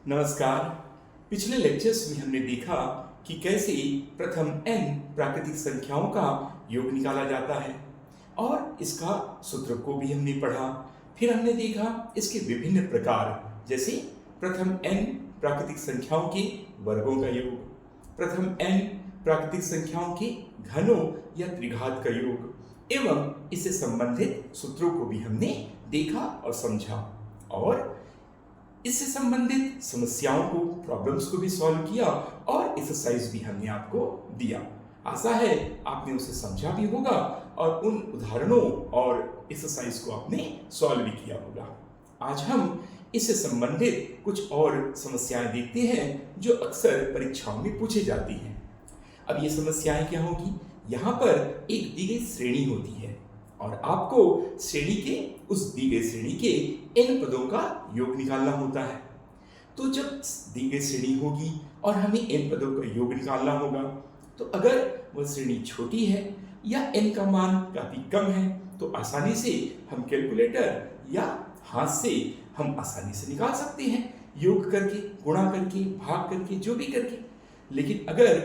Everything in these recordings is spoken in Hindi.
नमस्कार। पिछले लेक्चर्स में हमने देखा कि कैसे प्रथम n प्राकृतिक संख्याओं का योग निकाला जाता है और इसका सूत्र को भी हमने पढ़ा। फिर हमने देखा इसके विभिन्न प्रकार, जैसे प्रथम n प्राकृतिक संख्याओं के वर्गों का योग, प्रथम n प्राकृतिक संख्याओं के घनों या त्रिघात का योग एवं इससे संबंधित सूत्रों को भी हमने देखा और समझा और इससे संबंधित समस्याओं को, प्रॉब्लम्स को भी सॉल्व किया और एक्सरसाइज भी हमने आपको दिया। आशा है आपने उसे समझा भी होगा और उन उदाहरणों और एक्सरसाइज को आपने सॉल्व भी किया होगा। आज हम इससे संबंधित कुछ और समस्याएं देखते हैं जो अक्सर परीक्षाओं में पूछी जाती हैं। अब ये समस्याएं क्या होगी? यहाँ पर एक दी गई श्रेणी होती है और आपको श्रेणी के उस दी गई श्रेणी के n पदों का योग निकालना होता है। तो जब दी गई श्रेणी होगी और हमें n पदों का योग निकालना होगा, तो अगर वह श्रेणी छोटी है या n का मान काफी कम है तो आसानी से हम कैलकुलेटर या हाथ से हम आसानी से निकाल सकते हैं, योग करके, गुणा करके, भाग करके, जो भी करके। लेकिन अगर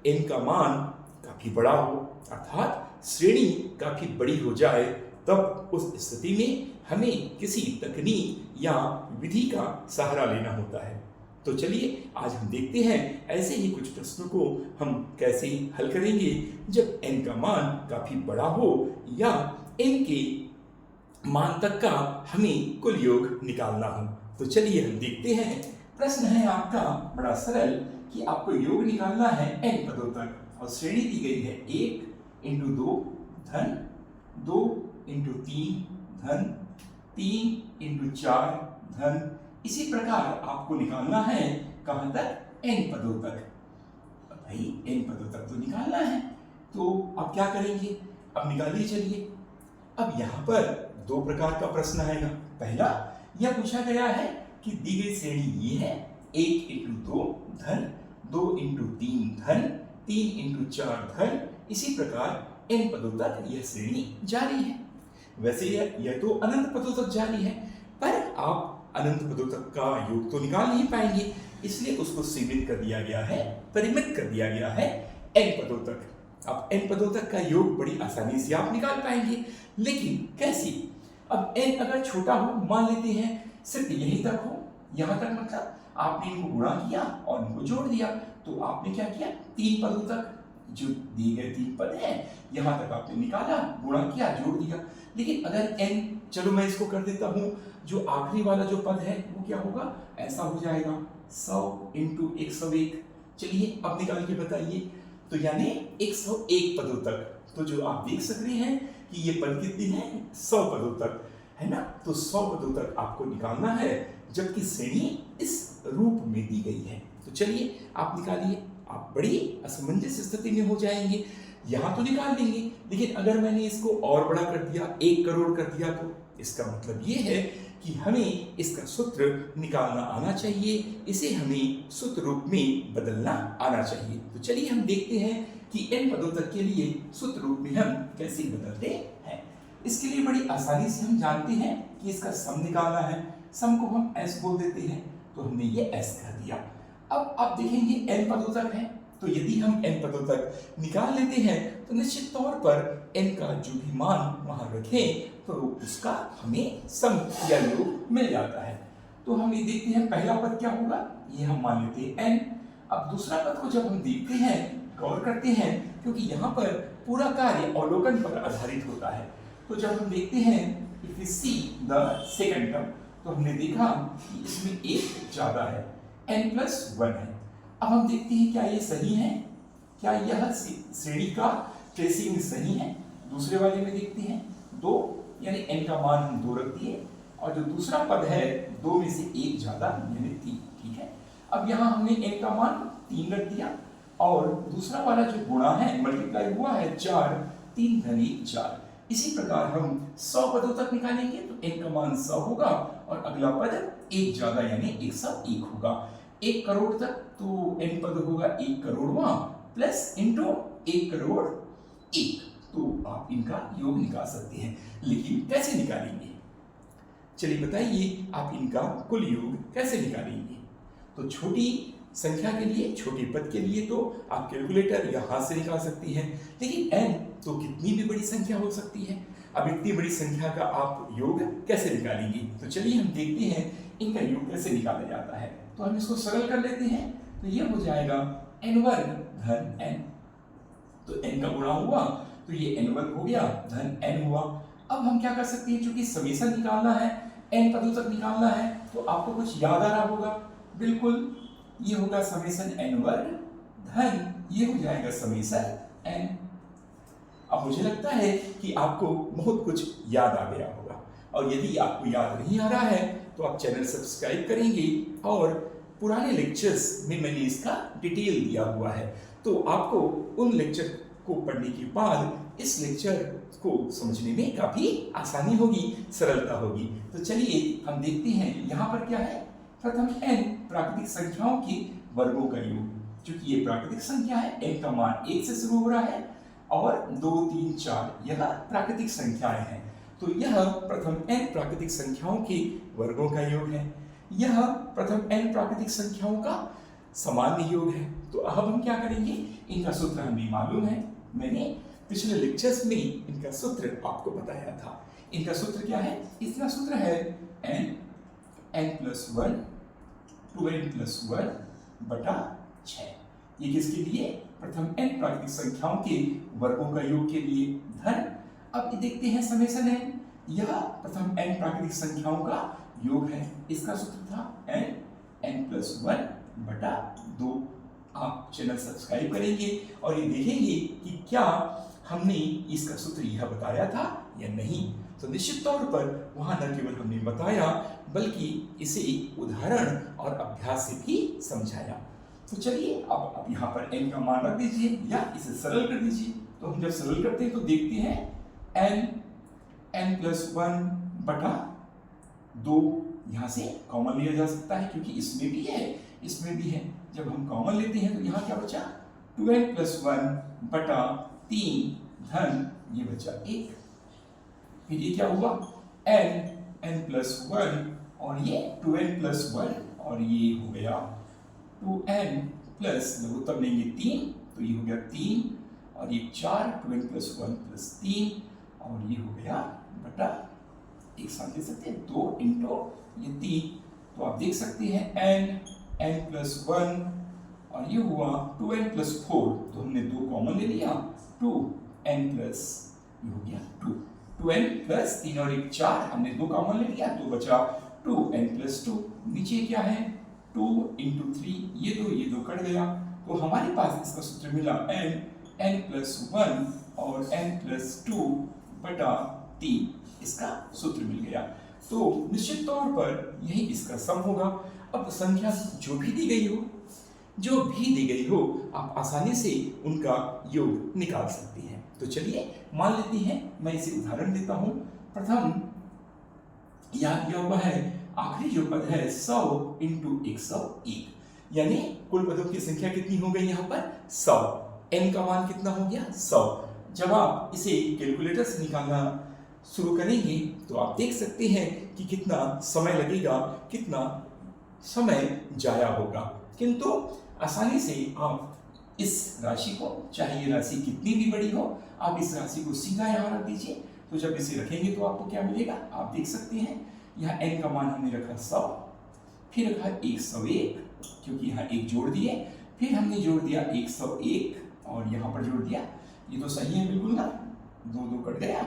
n का मान काफी बड़ा हो, अर्थात श्रेणी काफी बड़ी हो जाए, तब उस स्थिति में हमें किसी तकनीक या विधि का सहारा लेना होता है। तो चलिए आज हम देखते हैं ऐसे ही कुछ प्रश्नों को हम कैसे हल करेंगे जब n का मान काफी बड़ा हो या n के मान तक का हमें कुल योग निकालना हो। तो चलिए हम देखते हैं। प्रश्न है आपका बड़ा सरल कि आपको योग निकालना है n पदों तक और श्रेणी दी गई है 1 इंटू 2 धन 2 इंटू 3 धन 3 इंटू 4 धन। इसी प्रकार आपको निकालना है कहां तक? n पदों तक। भाई n पदों तक तो निकालना है, तो अब क्या करेंगे? अब निकालिए चलिए। अब यहाँ पर दो प्रकार का प्रश्न आएगा। पहला यह पूछा गया है कि दी गई श्रेणी ये है 1 इंटू 2 धन 2 इंटू 3 धन 3 इंटू 4 धन। इसी प्रकार n पदों तक यह श्रेणी जारी है। वैसे यह तो अनंत पदों तक जारी है, पर आप अनंत पदों तक का योग तो निकाल नहीं पाएंगे, इसलिए उसको सीमित कर दिया गया है, परिमित कर दिया गया है n पदों तक। अब n पदों तक का योग बड़ी आसानी से आप निकाल पाएंगे, लेकिन कैसे? अब n अगर छोटा हो, मान लेते हैं सिर्फ यहीं तक हो, यहाँ तक मतलब आपने इनको गुणा किया और इनको जोड़ दिया, तो आपने क्या किया? 3 पदों तक जो दिए गए 3 पद हैं यहाँ तक आपने निकाला, गुणा किया, जोड़ दिया। लेकिन अगर n, चलो मैं इसको कर देता हूँ, जो आखिरी वाला जो पद है वो क्या होगा? ऐसा हो जाएगा 100 इंटू 101। चलिए अब निकाल के बताइए। तो यानी 101 पदों तक। तो जो आप देख सकते हैं कि ये पद कितनी है? 100 पदों तक, है ना? तो 100 पदों तक आपको निकालना है, जबकि श्रेणी इस रूप में दी गई है। तो चलिए आप निकालिए। आप बड़ी असमंजस स्थिति में हो जाएंगे। यहाँ तो निकाल लेंगे, लेकिन अगर मैंने इसको और बड़ा कर दिया, 1 करोड़ कर दिया, तो इसका मतलब ये है कि हमें इसका सूत्र निकालना आना चाहिए, इसे हमें सूत्र रूप में बदलना आना चाहिए। तो चलिए हम देखते हैं कि n पदों तक के लिए सूत्र रूप में हम कैसे बदलते हैं। इसके लिए बड़ी आसानी से हम जानते हैं कि इसका सम निकालना है। सम को हम s बोल देते हैं, तो हमने ये s कर दिया। अब आप देखेंगे n पदों तक है, तो यदि हम n पदों तक निकाल लेते हैं तो निश्चित तौर पर n का जो भी मान वहां रखें तो उसका हमें सम या योग मिल जाता है। तो हम ये देखते हैं पहला पद क्या होगा, ये हम मान लेते हैं n। अब दूसरा पद को जब हम देखते हैं, गौर करते हैं, क्योंकि यहाँ पर पूरा कार्य अवलोकन पर आधारित होता है। तो जब हम देखते हैं if we see the second term, तो हमने देखा कि इसमें एक ज्यादा है, n+1 है। अब हम देखते हैं क्या ये सही है, क्या यह श्रेणी का ट्रेसिंग सही है। दूसरे वाले में देखते हैं 2, यानी n का मान हम 2 रख दिए और जो दूसरा पद है 2 में से 1 ज्यादा यानी 3, ठीक है। अब यहाँ हमने n का मान 3 रख दिया और दूसरा वाला जो गुणा है, मल्टीप्लाई हुआ है 4, 3 धन 1 4। इसी प्रकार हम 100 पदों तक निकालेंगे तो n का मान 100 होगा और अगला पद 1 ज्यादा यानी 101 होगा। 1 करोड़ तक तो n पद होगा 1 करोड़वां प्लस इंटू 1 करोड़ 1। तो आप इनका योग निकाल सकते हैं, लेकिन कैसे निकालेंगे? चलिए बताइए, आप इनका कुल योग कैसे निकालेंगे? तो छोटी संख्या के लिए, छोटी पद के लिए तो आप कैलकुलेटर या हाथ से निकाल सकती हैं, लेकिन n तो कितनी भी बड़ी संख्या हो सकती है। अब इतनी बड़ी संख्या का आप योग कैसे निकालेंगे? तो चलिए हम देखते हैं इनका योग कैसे निकाला जाता है। तो हम इसको सरल कर लेते हैं, तो ये हो जाएगा n वर्ग धन n। तो n का गुणा हुआ तो ये n वर्ग हो गया धन n हुआ। अब हम क्या कर सकते हैं, चूंकि समेशन निकालना है, n पदों तक निकालना है, तो आपको कुछ याद आ रहा होगा, बिल्कुल ये होगा समेशन n वर्ग धन ये हो जाएगा समेशन n। अब मुझे लगता है कि आपको बहुत कुछ याद आ गया होगा, और यदि आपको याद नहीं आ रहा है तो आप चैनल सब्सक्राइब करेंगे, और पुराने लेक्चर्स में मैंने इसका डिटेल दिया हुआ है, तो आपको उन लेक्चर को पढ़ने के बाद इस लेक्चर को समझने में काफ़ी आसानी होगी, सरलता होगी। तो चलिए हम देखते हैं यहाँ पर क्या है। प्रथम n प्राकृतिक संख्याओं के वर्गों का योग, क्योंकि ये प्राकृतिक संख्या है, n का मान 1 से शुरू हो रहा है और 2, 3, 4 यह प्राकृतिक संख्याएं हैं। तो यह प्रथम n प्राकृतिक संख्याओं के वर्गों का योग है। यह प्रथम n प्राकृतिक संख्याओं का सामान्य योग है। तो अब हम क्या करेंगे, इनका सूत्र हमें मालूम है, मैंने पिछले लेक्चर्स में इनका सूत्र आपको बताया था। इनका सूत्र क्या है? इसका सूत्र है n+1 2n+1 बटा 6। ये किसके लिए? प्रथम n प्राकृतिक संख्याओं के वर्गों का योग के लिए धन। अब देखते हैं समेशन n, यह प्रथम n प्राकृतिक संख्याओं का योग है। इसका सूत्र था n+1 बटा 2। आप चैनल सब्सक्राइब करेंगे और ये देखेंगे कि क्या हमने इसका सूत्र यह बताया था या नहीं। तो निश्चित तौर पर वहां न केवल हमने बताया, बल्कि इसे उदाहरण और अभ्यास से भी समझाया। तो चलिए अब यहाँ पर n का मान रख दीजिए या इसे सरल कर दीजिए। तो हम जब सरल करते हैं तो देखते हैं n+1 बटा 2, यहाँ से कॉमन लिया जा सकता है क्योंकि इसमें भी है, इसमें भी है। जब हम कॉमन लेते हैं तो यहाँ क्या बचा? 2n+1 बटा 3 धन ये बचा 1। फिर ये क्या हुआ? n+1 और ये 2n+1 और ये हो गया 2n प्लस लघुत्तम लेंगे 3, तो ये हो गया 3 और ये 4, 2n+1 प्लस 3 और ये हो गया बटा, एक साथ ले सकते हैं 2 इंटू ये 3। तो आप देख सकते हैं n+1 और ये हुआ 2n+4, तो हमने 2 कॉमन ले लिया, 2n प्लस ये हो गया 2n प्लस 3 और 1 4, हमने 2 कॉमन ले लिया तो बचा 2n+2। नीचे क्या है? 2 इंटू 3, ये 2 कट गया, तो हमारे पास इसका सूत्र मिला n+1 और n+2 बटा 3, इसका सूत्र मिल गया। तो निश्चित तौर पर यही इसका सम होगा। अब संख्या जो भी दी गई हो आप आसानी से उनका योग निकाल सकते हैं। तो चलिए मान लेते हैं, मैं इसे उदाहरण देता हूं। प्रथम यहाँ दिया हुआ है, आखिरी जो पद है 100 इंटू 101, यानी कुल पदों की संख्या कितनी हो गई यहाँ पर? 100। n का मान कितना हो गया? 100। जब आप इसे कैलकुलेटर से निकालना शुरू करेंगे तो आप देख सकते हैं कि कितना समय लगेगा, कितना समय जाया होगा, किंतु आसानी से आप इस राशि को, चाहे ये राशि कितनी भी बड़ी हो, आप इस राशि को सीधा यहाँ रख दीजिए। तो जब इसे रखेंगे तो आपको क्या मिलेगा? आप देख सकते हैं यहाँ n का मान हमने रखा 100, फिर रखा 101 क्योंकि यहाँ 1 जोड़ दिए, फिर हमने जोड़ दिया 101 और यहाँ पर जोड़ दिया, ये तो सही है बिल्कुल ना, 2 कट गया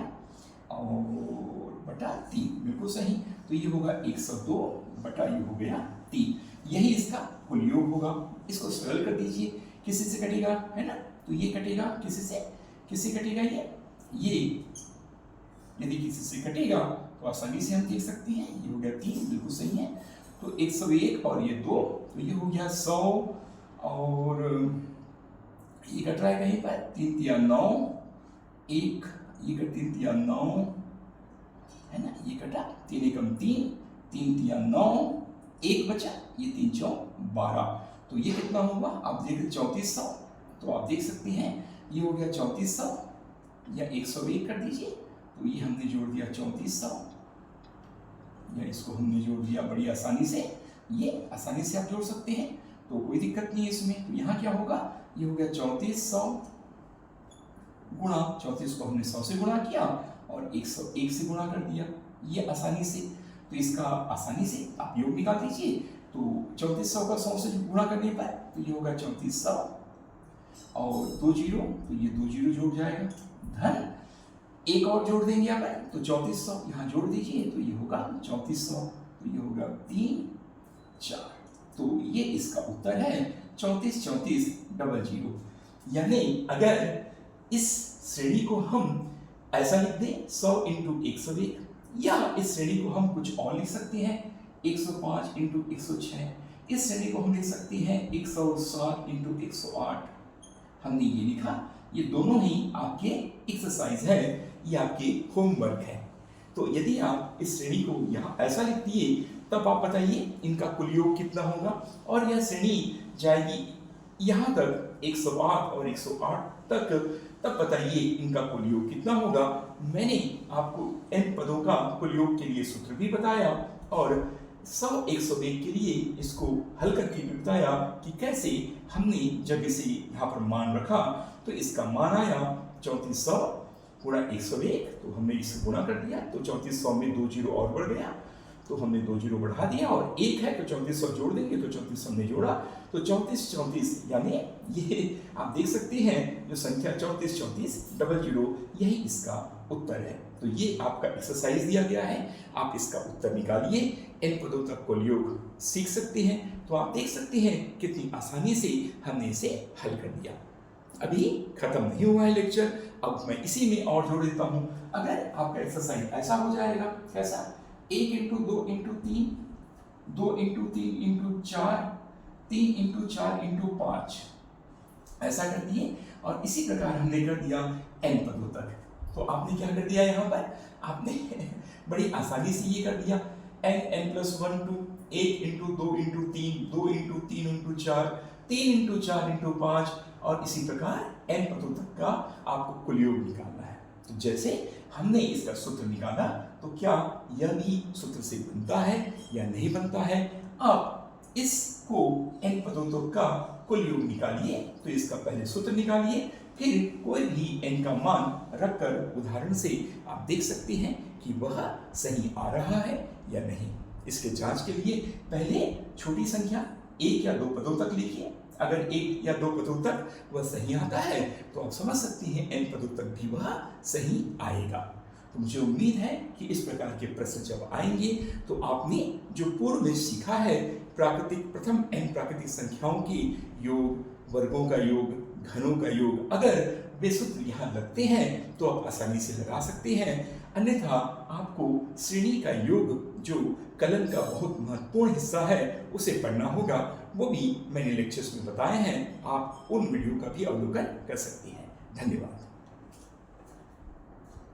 और बटा 3 बिल्कुल सही। तो ये होगा 102 बटा ये हो गया 3, यही इसका कुल योग होगा। इसको सरल कर दीजिए, किसी से कटेगा है ना, तो ये कटेगा किसी कटेगा ये यदि किसी से कटेगा तो आसानी से हम देख सकते हैं, ये हो गया 3 बिल्कुल सही है। तो 101 और ये 2, तो ये हो गया 100 और ये कट रहा है कहीं पर, 3 तिया 9, 1 ये कट 3 तिया 9 है ना, ये कटा 3 एकम 3, 3 तिया 9, 1 बचा, ये 3 चौक 12, तो ये कितना होगा? आप देख 3400, तो आप देख सकते हैं ये हो गया 3400 या 101 कर दीजिए, तो ये हमने जोड़ दिया 3400 या इसको हमने जोड़ दिया बड़ी आसानी से, ये आसानी से आप जोड़ सकते हैं, तो कोई दिक्कत नहीं है इसमें। तो यहाँ क्या होगा, ये हो गया 3400 गुणा 34 को हमने 100 से गुणा किया और 101 से गुणा कर दिया, ये आसानी से। तो इसका आसानी से आप योग निकाल दीजिए। तो 3400 का 100 से गुणा करने पर तो ये होगा 3400 और 2 जीरो, तो ये 2 जीरो जुड़ जाएगा, धन एक और जोड़ देंगे आप तो 3400 यहाँ जोड़ दीजिए, तो ये होगा 3400, तो ये होगा 3 4। तो ये इसका उत्तर है 34 34 00। यानी अगर इस श्रेणी को हम ऐसा लिख दें 100 इंटू 101, या इस श्रेणी को हम कुछ और लिख सकते हैं 105 इंटू 106, इस श्रेणी को हम लिख सकते हैं 107 इंटू 108। हमने ये लिखा, ये दोनों ही आपके एक्सरसाइज है, ये आपके होमवर्क है। तो यदि आप इस श्रेणी को यहाँ ऐसा लिख दिए, तब आप बताइए इनका कुल योग कितना होगा, और यह श्रेणी जाएगी यहाँ तक 108 और 108 तक, तब बताइए इनका कुल योग कितना होगा। मैंने आपको n पदों का कुल योग के लिए सूत्र भी बताया और 100 101 के लिए इसको हल करके भी बताया कि कैसे हमने जब इसे यहाँ पर मान रखा तो इसका मान आया 3400 गुणा 101, तो हमने इसे गुणा कर दिया, तो 3400 में 2 जीरो और बढ़ गया, तो हमने 2 जीरो बढ़ा दिया, और 1 है तो 3400 जोड़ देंगे, तो 3400 हमने जोड़ा, तो 34 34, यानी ये आप देख सकते हैं जो संख्या 34 34 00, यही इसका उत्तर है। तो ये आपका एक्सरसाइज दिया गया है, आप इसका उत्तर निकालिए, इन पदों तक कुल योग सीख सकते हैं। तो आप देख सकते हैं कितनी आसानी से हमने इसे हल कर दिया। अभी खत्म नहीं हुआ है लेक्चर, अब मैं इसी में और जोड़ देता हूँ। अगर आपका एक्सरसाइज ऐसा हो जाएगा, कैसा, 1 into 2 into 3, 2 into 3 into 4, 3 into 4 into 5, ऐसा कर दिए, और इसी प्रकार हमने कर दिया n पदों तक। तो आपने क्या कर दिया यहाँ पर, आपने बड़ी आसानी से ये कर दिया, n plus 1 2, 1 into 2 into 3, 2 into 3 into 4, 3 into 4 into 5, और इसी प्रकार n पदों तक का आपको कुल योग निकालना है। तो जैसे हमने इसका सूत्र निकाला, तो क्या यह भी सूत्र से बनता है या नहीं बनता है। आप इसको n पदों तक का कुल योग निकालिए, तो इसका पहले सूत्र निकालिए, फिर कोई भी n का मान रखकर उदाहरण से आप देख सकते हैं कि वह सही आ रहा है या नहीं। इसके जांच के लिए पहले छोटी संख्या 1 या 2 पदों तक लिखिए, अगर 1 या 2 पदों तक वह सही आता है तो आप समझ सकते हैं n पदों तक भी वह सही आएगा। तो मुझे उम्मीद है कि इस प्रकार के प्रश्न जब आएंगे तो आपने जो पूर्व में सीखा है प्राकृतिक प्रथम n प्राकृतिक संख्याओं के योग, वर्गों का योग, घनों का योग, अगर वे सूत्र यहाँ लगते हैं तो आप आसानी से लगा सकते हैं। अन्यथा आपको श्रेणी का योग जो कलन का बहुत महत्वपूर्ण हिस्सा है उसे पढ़ना होगा, वो भी मैंने लेक्चर्स में बताए हैं, आप उन वीडियो का भी अवलोकन कर सकते हैं। धन्यवाद।